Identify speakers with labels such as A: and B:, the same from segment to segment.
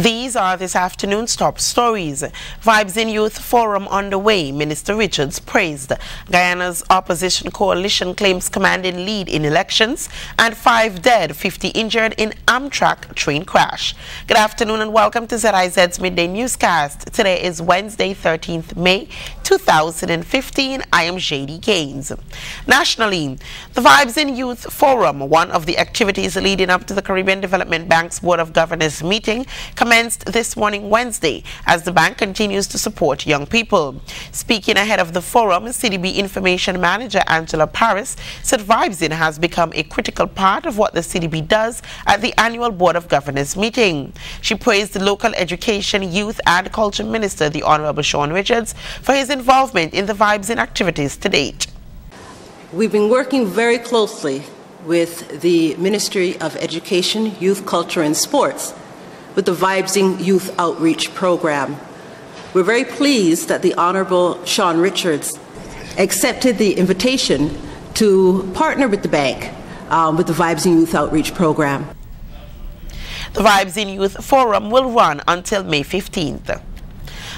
A: These are this afternoon's top stories. Vibes in Youth Forum underway. Minister Richards praised. Guyana's opposition coalition claims commanding lead in elections. And 5 dead, 50 injured in Amtrak train crash. Good afternoon and welcome to ZIZ's Midday Newscast. Today is Wednesday, 13th May 2015. I am JD Gaines. Nationally, the Vibes in Youth Forum, one of the activities leading up to the Caribbean Development Bank's Board of Governors meeting, commenced this morning Wednesday as the bank continues to support young people. Speaking ahead of the forum, CDB Information Manager Angela Paris said Vibes in has become a critical part of what the CDB does at the annual Board of Governors meeting. She praised the local education, youth and culture minister, the Honorable Sean Richards, for his involvement in the Vibes in activities to date.
B: We've been working very closely with the Ministry of Education, Youth, Culture and Sports with the Vibes in Youth Outreach Program. We're very pleased that the Honorable Sean Richards accepted the invitation to partner with the bank with the Vibes in Youth Outreach Program.
A: The Vibes in Youth Forum will run until May 15th.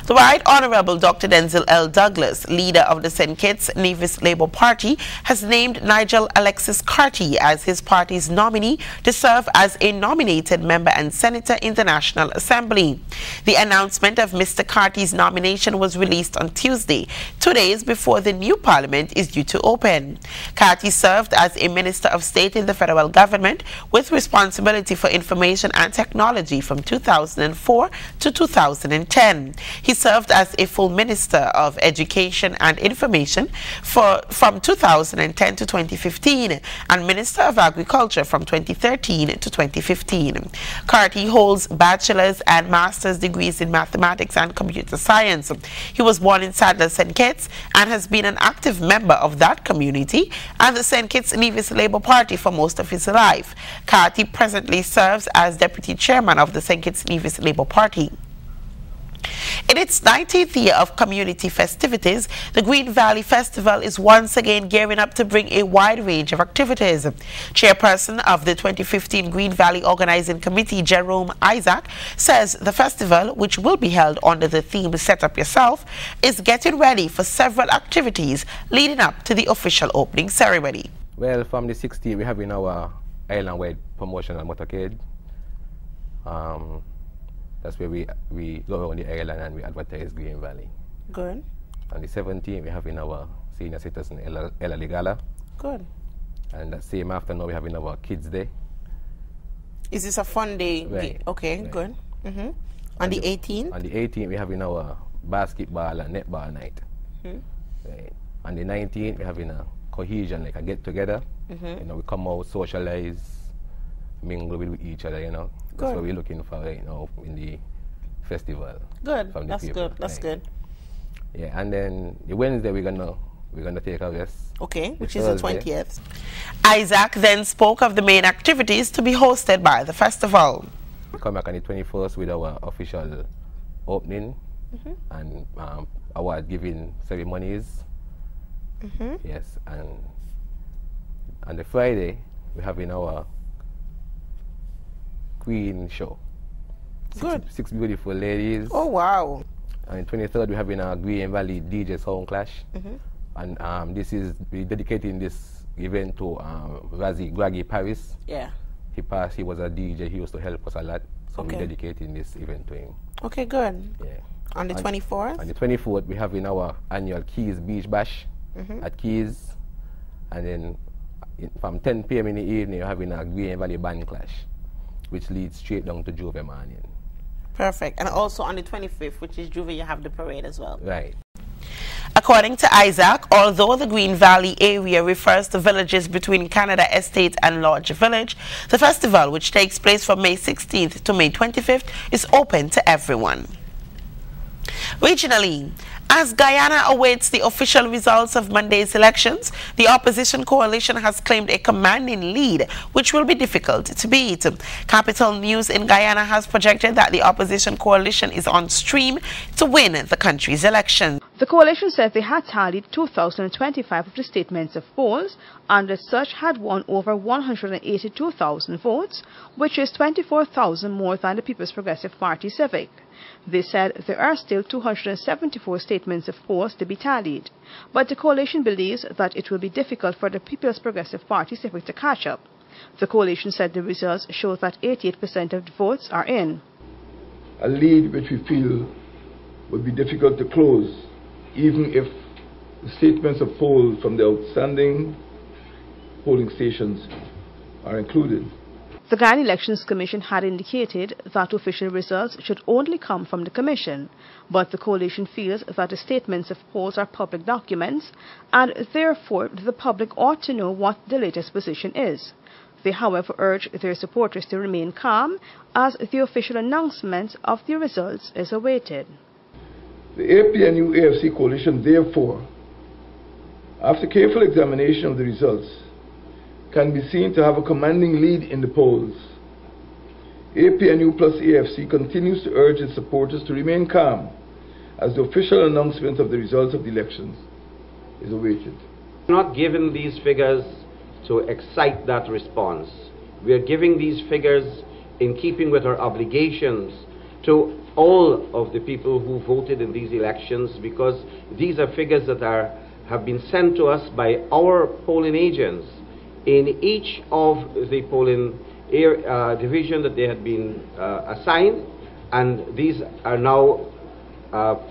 A: The Right Honorable Dr. Denzel L. Douglas, leader of the St. Kitts Nevis Labour Party, has named Nigel Alexis Carty as his party's nominee to serve as a nominated member and senator in the National Assembly. The announcement of Mr. Carty's nomination was released on Tuesday, 2 days before the new parliament is due to open. Carty served as a Minister of State in the federal government with responsibility for information and technology from 2004 to 2010. He served as a full Minister of Education and Information from 2010 to 2015 and Minister of Agriculture from 2013 to 2015. Carty holds bachelor's and master's degrees in mathematics and computer science. He was born in Sadler, St. Kitts and has been an active member of that community and the St. Kitts Nevis Labour Party for most of his life. Carty presently serves as Deputy Chairman of the St. Kitts Nevis Labour Party. In its 19th year of community festivities, the Green Valley Festival is once again gearing up to bring a wide range of activities. Chairperson of the 2015 Green Valley Organizing Committee, Jerome Isaac, says the festival, which will be held under the theme Set Up Yourself, is getting ready for several activities leading up to the official opening ceremony.
C: Well, from the 16th, we have in our island-wide promotional motorcade. That's where we go around the island and we advertise Green Valley.
A: Good.
C: On the 17th, we have in our senior citizen elderly gala.
A: Good.
C: And that same afternoon, we have in our kids' day.
A: Is this a fun day?
C: Right.
A: Okay,
C: right.
A: Good. On the 18th?
C: On the 18th, we have in our basketball and netball night. Right. On the 19th, we have in a cohesion, like a get-together. You know, we come out, socialize, mingle with each other, you know. That's what we're looking for right now in the festival.
A: Good. That's good. That's good.
C: Yeah, and then the Wednesday we're gonna take a rest.
A: Okay, which is the 20th. Isaac then spoke of the main activities to be hosted by the festival.
C: We come back on the 21st with our official opening and award giving ceremonies. Yes, and on the Friday we have in our Queen show. Six beautiful ladies.
A: Oh wow!
C: And the 23rd we have in our Green Valley DJ Sound Clash, and we're dedicating this event to Razi Graggy Paris.
A: Yeah.
C: He passed. He was a DJ. He used to help us a lot. So we're dedicating this event to him.
A: Okay, good.
C: Yeah.
A: On the 24th.
C: On the 24th we have in our annual Keys Beach Bash at Keys, and then from 10 p.m. in the evening we're having a Green Valley Band Clash, which leads straight down to Juve morning. Perfect.
A: And also on the 25th, which is Juve, you have the parade as well.
C: Right.
A: According to Isaac, although the Green Valley area refers to villages between Canada Estate and Lodge Village, the festival, which takes place from May 16th to May 25th, is open to everyone. Regionally, as Guyana awaits the official results of Monday's elections, the opposition coalition has claimed a commanding lead, which will be difficult to beat. Capital News in Guyana has projected that the opposition coalition is on stream to win the country's election.
D: The coalition said they had tallied 2,025 of the statements of polls and as such had won over 182,000 votes, which is 24,000 more than the People's Progressive Party Civic. They said there are still 274 statements of polls to be tallied, but the coalition believes that it will be difficult for the People's Progressive Party Civic to catch up. The coalition said the results show that 88% of the votes are in.
E: A lead which we feel would be difficult to close, even if the statements of polls from the outstanding polling stations are included.
D: The Guyana Elections Commission had indicated that official results should only come from the Commission, but the coalition feels that the statements of polls are public documents and therefore the public ought to know what the latest position is. They, however, urge their supporters to remain calm as the official announcement of the results is awaited.
E: The APNU-AFC coalition, therefore, after careful examination of the results, can be seen to have a commanding lead in the polls. APNU plus AFC continues to urge its supporters to remain calm as the official announcement of the results of the elections is awaited.
F: We're not given these figures to excite that response. We are giving these figures in keeping with our obligations to all of the people who voted in these elections, because these are figures that have been sent to us by our polling agents in each of the polling division that they had been assigned, and these are now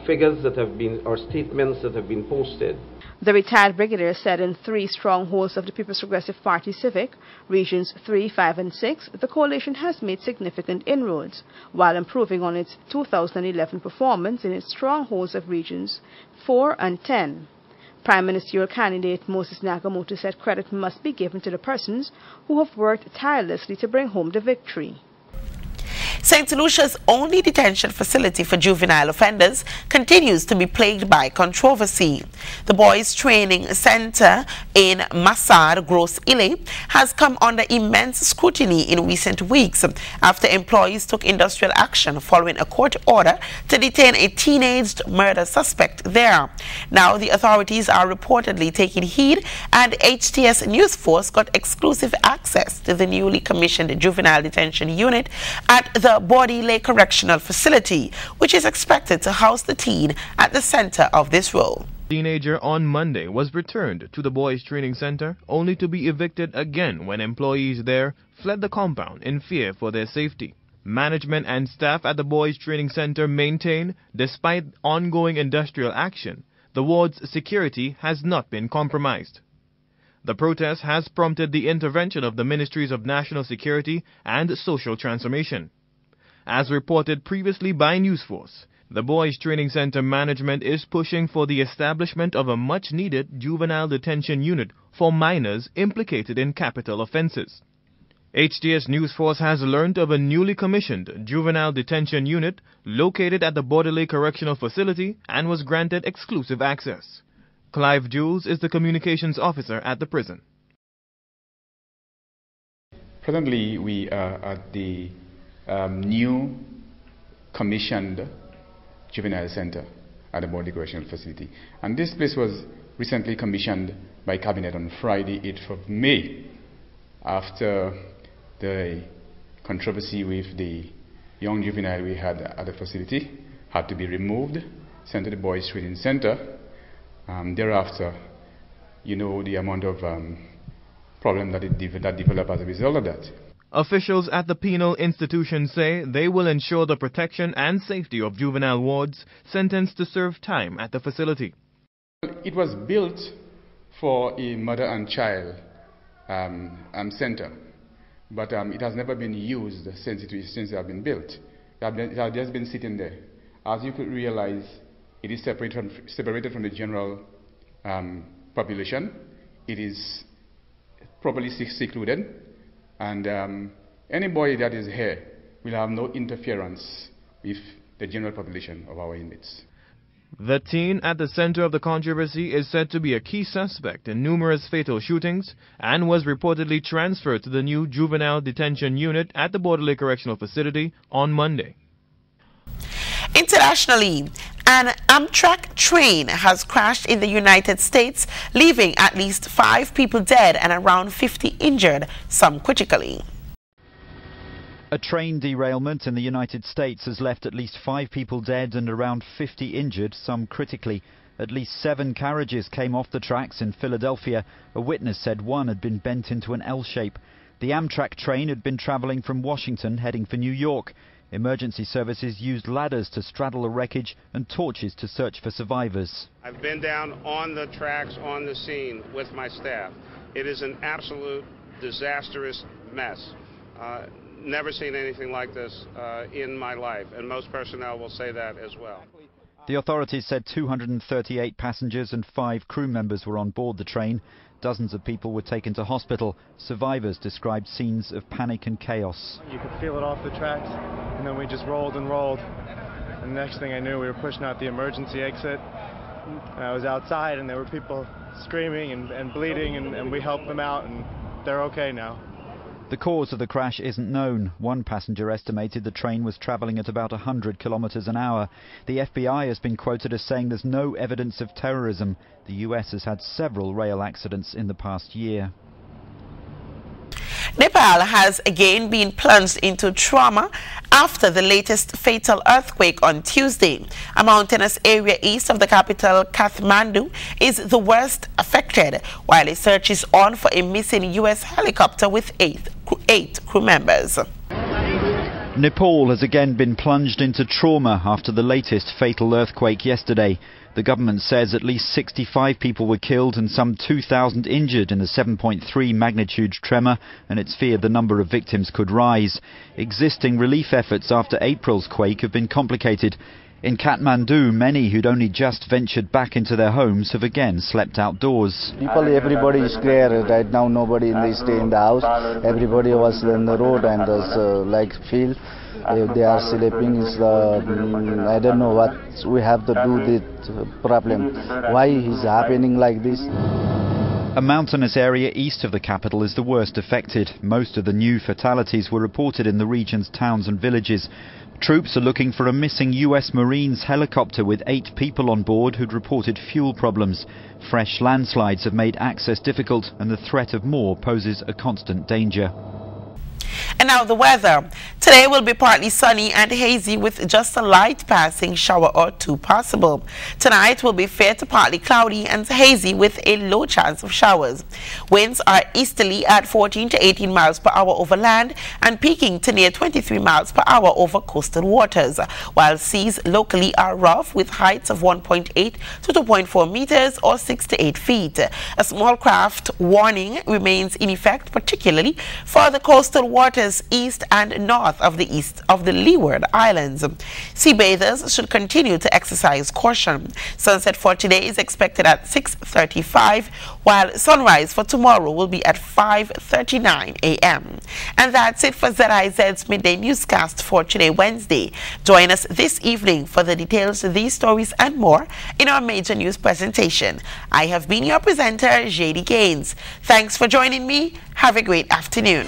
F: figures that have been, or statements that have been posted.
D: The retired brigadier said in 3 strongholds of the People's Progressive Party Civic, Regions 3, 5 and 6, the coalition has made significant inroads, while improving on its 2011 performance in its strongholds of Regions 4 and 10. Prime Ministerial candidate Moses Nakamoto said credit must be given to the persons who have worked tirelessly to bring home the victory.
A: St. Lucia's only detention facility for juvenile offenders continues to be plagued by controversy. The Boys Training Center in Massad, Gros Ile, has come under immense scrutiny in recent weeks after employees took industrial action following a court order to detain a teenaged murder suspect there. Now the authorities are reportedly taking heed, and HTS News Force got exclusive access to the newly commissioned juvenile detention unit at the Body Lake Correctional Facility, which is expected to house the teen at the center of this role.
G: Teenager on Monday was returned to the Boys Training Center only to be evicted again when employees there fled the compound in fear for their safety. Management and staff at the Boys Training Center maintain, despite ongoing industrial action, the ward's security has not been compromised. The protest has prompted the intervention of the Ministries of National Security and Social Transformation. As reported previously by News Force, the Boys Training Center management is pushing for the establishment of a much-needed juvenile detention unit for minors implicated in capital offenses. HTS News Force has learned of a newly commissioned juvenile detention unit located at the Bordelais Correctional Facility and was granted exclusive access. Clive Jules is the communications officer at the prison.
H: Presently, we are at the new commissioned juvenile center at the Bordelais Correctional Facility. And this place was recently commissioned by Cabinet on Friday, 8th of May, after the controversy with the young juvenile we had at the facility had to be removed, sent to the Boys Training Center. Thereafter, you know the amount of problem that developed as a result of that.
G: Officials at the penal institution say they will ensure the protection and safety of juvenile wards sentenced to serve time at the facility.
H: It was built for a mother and child center, but it has never been used since it has been built. It has just been sitting there. As you could realize, it is separated from the general population. It is properly secluded, and anybody that is here will have no interference with the general population of our inmates.
G: The teen at the center of the controversy is said to be a key suspect in numerous fatal shootings and was reportedly transferred to the new juvenile detention unit at the Bordelais Correctional Facility on Monday.
A: Internationally, An Amtrak train has crashed in the United States, leaving at least 5 people dead and around 50 injured, some critically.
I: A train derailment in the United States has left at least 5 people dead and around 50 injured, some critically. At least 7 carriages came off the tracks in Philadelphia. A witness said one had been bent into an L shape. The Amtrak train had been traveling from Washington heading for New York. Emergency services used ladders to straddle the wreckage and torches to search for survivors.
J: I've been down on the tracks on the scene with my staff. It is an absolute disastrous mess. Never seen anything like this in my life, and most personnel will say that as well.
I: The authorities said 238 passengers and 5 crew members were on board the train. Dozens of people were taken to hospital. Survivors described scenes of panic and chaos.
K: You could feel it off the tracks, and then we just rolled and rolled. And the next thing I knew, we were pushing out the emergency exit. And I was outside, and there were people screaming and bleeding, and we helped them out, and they're okay now.
I: The cause of the crash isn't known. One passenger estimated the train was travelling at about 100 kilometres an hour. The FBI has been quoted as saying there's no evidence of terrorism. The US has had several rail accidents in the past year.
A: Nepal has again been plunged into trauma after the latest fatal earthquake on Tuesday. A mountainous area east of the capital, Kathmandu, is the worst affected, while a search is on for a missing U.S. helicopter with eight crew members.
I: Nepal has again been plunged into trauma after the latest fatal earthquake yesterday. The government says at least 65 people were killed and some 2,000 injured in the 7.3 magnitude tremor, and it's feared the number of victims could rise. Existing relief efforts after April's quake have been complicated. In Kathmandu, many who'd only just ventured back into their homes have again slept outdoors.
L: Everybody is clear right now. Nobody stay in the house. Everybody was in the road and like field. They are sleeping. I don't know what we have to do with the problem. Why is happening like this?
I: A mountainous area east of the capital is the worst affected. Most of the new fatalities were reported in the region's towns and villages. Troops are looking for a missing US Marines helicopter with 8 people on board who'd reported fuel problems. Fresh landslides have made access difficult, and the threat of more poses a constant danger.
A: And now the weather. Today will be partly sunny and hazy with just a light passing shower or 2 possible. Tonight will be fair to partly cloudy and hazy with a low chance of showers. Winds are easterly at 14 to 18 miles per hour over land and peaking to near 23 miles per hour over coastal waters, while seas locally are rough with heights of 1.8 to 2.4 meters or 6 to 8 feet. A small craft warning remains in effect, particularly for the coastal waters east and north of the Leeward Islands. Sea bathers should continue to exercise caution. Sunset for today is expected at 6:35, while sunrise for tomorrow will be at 5:39 a.m. And that's it for ZIZ's Midday Newscast for today, Wednesday. Join us this evening for the details of these stories and more in our major news presentation. I have been your presenter, JD Gaines. Thanks for joining me. Have a great afternoon.